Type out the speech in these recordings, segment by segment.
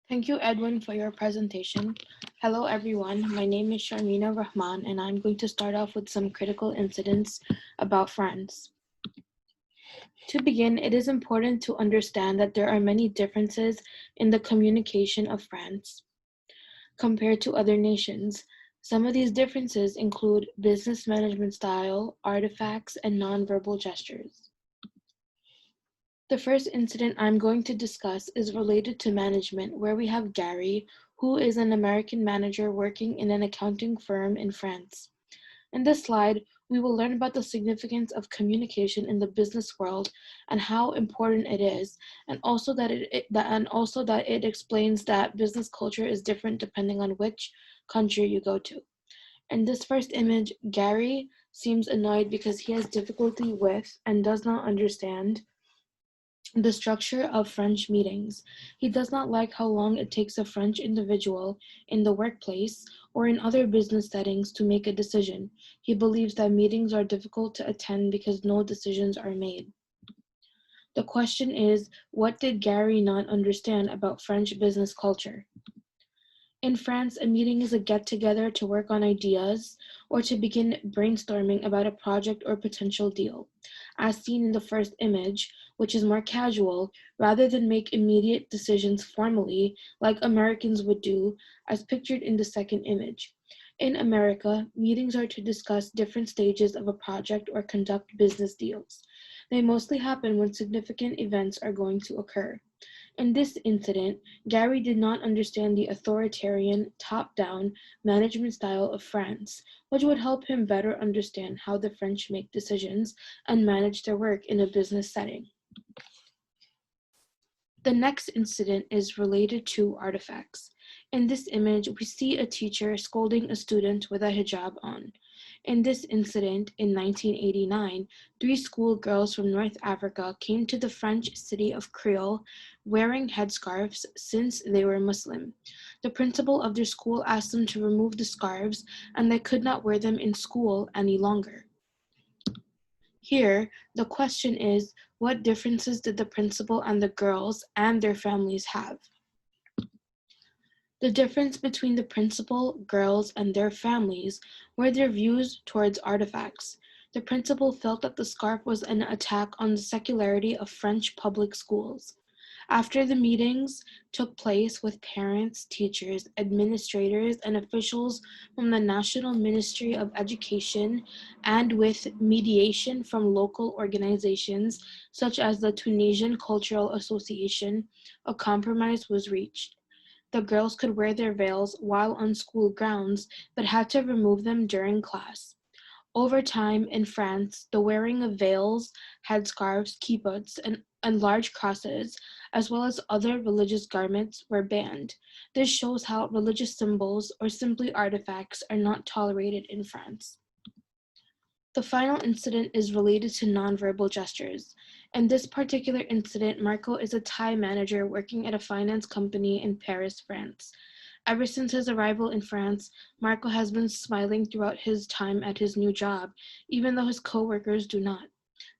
Thank you, Edwin, for your presentation. Hello, everyone. My name is Sharmina Rahman, and I'm going to start off with some critical incidents about France. To begin, it is important to understand that there are many differences in the communication of France compared to other nations. Some of these differences include business management style, artifacts, and nonverbal gestures. The first incident I'm going to discuss is related to management, where we have Gary, who is an American manager working in an accounting firm in France. In this slide, we will learn about the significance of communication in the business world and how important it is, and also that it explains that business culture is different depending on which country you go to. In this first image, Gary seems annoyed because he has difficulty with and does not understand the structure of French meetings. He does not like how long it takes a French individual in the workplace or in other business settings to make a decision. He believes that meetings are difficult to attend because no decisions are made. The question is, what did Gary not understand about French business culture? In France, a meeting is a get-together to work on ideas or to begin brainstorming about a project or potential deal. As seen in the first image, which is more casual, rather than make immediate decisions formally, like Americans would do, as pictured in the second image. In America, meetings are to discuss different stages of a project or conduct business deals. They mostly happen when significant events are going to occur. In this incident, Gary did not understand the authoritarian, top-down management style of France, which would help him better understand how the French make decisions and manage their work in a business setting. The next incident is related to artifacts. In this image, we see a teacher scolding a student with a hijab on. In this incident, in 1989, three schoolgirls from North Africa came to the French city of Creole wearing headscarves since they were Muslim. The principal of their school asked them to remove the scarves, and they could not wear them in school any longer. Here, the question is, what differences did the principal and the girls and their families have? The difference between the principal, girls, and their families were their views towards artifacts. The principal felt that the scarf was an attack on the secularity of French public schools. After the meetings took place with parents, teachers, administrators, and officials from the National Ministry of Education and with mediation from local organizations such as the Tunisian Cultural Association, a compromise was reached. The girls could wear their veils while on school grounds, but had to remove them during class. Over time in France, the wearing of veils, headscarves, kippots, and large crosses, as well as other religious garments, were banned. This shows how religious symbols or simply artifacts are not tolerated in France. The final incident is related to nonverbal gestures. In this particular incident, Marco is a Thai manager working at a finance company in Paris, France. Ever since his arrival in France, Marco has been smiling throughout his time at his new job, even though his coworkers do not.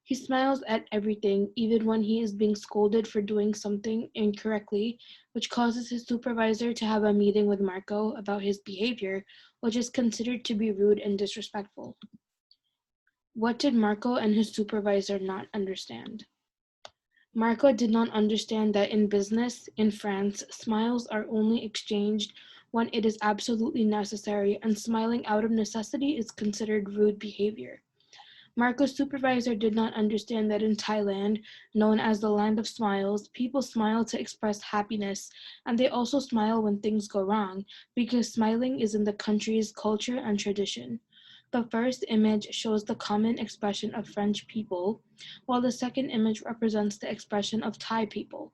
He smiles at everything, even when he is being scolded for doing something incorrectly, which causes his supervisor to have a meeting with Marco about his behavior, which is considered to be rude and disrespectful. What did Marco and his supervisor not understand? Marco did not understand that in business, in France, smiles are only exchanged when it is absolutely necessary, and smiling out of necessity is considered rude behavior. Marco's supervisor did not understand that in Thailand, known as the land of smiles, people smile to express happiness, and they also smile when things go wrong, because smiling is in the country's culture and tradition. The first image shows the common expression of French people, while the second image represents the expression of Thai people.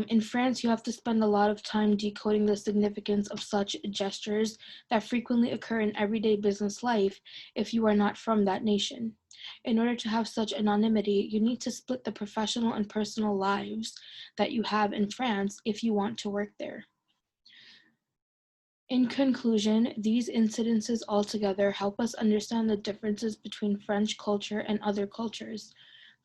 In France, you have to spend a lot of time decoding the significance of such gestures that frequently occur in everyday business life if you are not from that nation. In order to have such anonymity, you need to split the professional and personal lives that you have in France if you want to work there. In conclusion, these incidences altogether help us understand the differences between French culture and other cultures.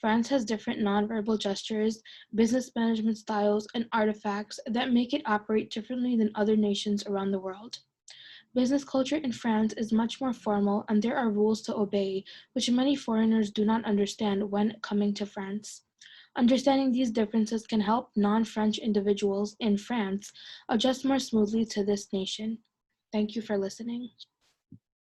France has different nonverbal gestures, business management styles, and artifacts that make it operate differently than other nations around the world. Business culture in France is much more formal, and there are rules to obey, which many foreigners do not understand when coming to France. Understanding these differences can help non French individuals in France adjust more smoothly to this nation. Thank you for listening.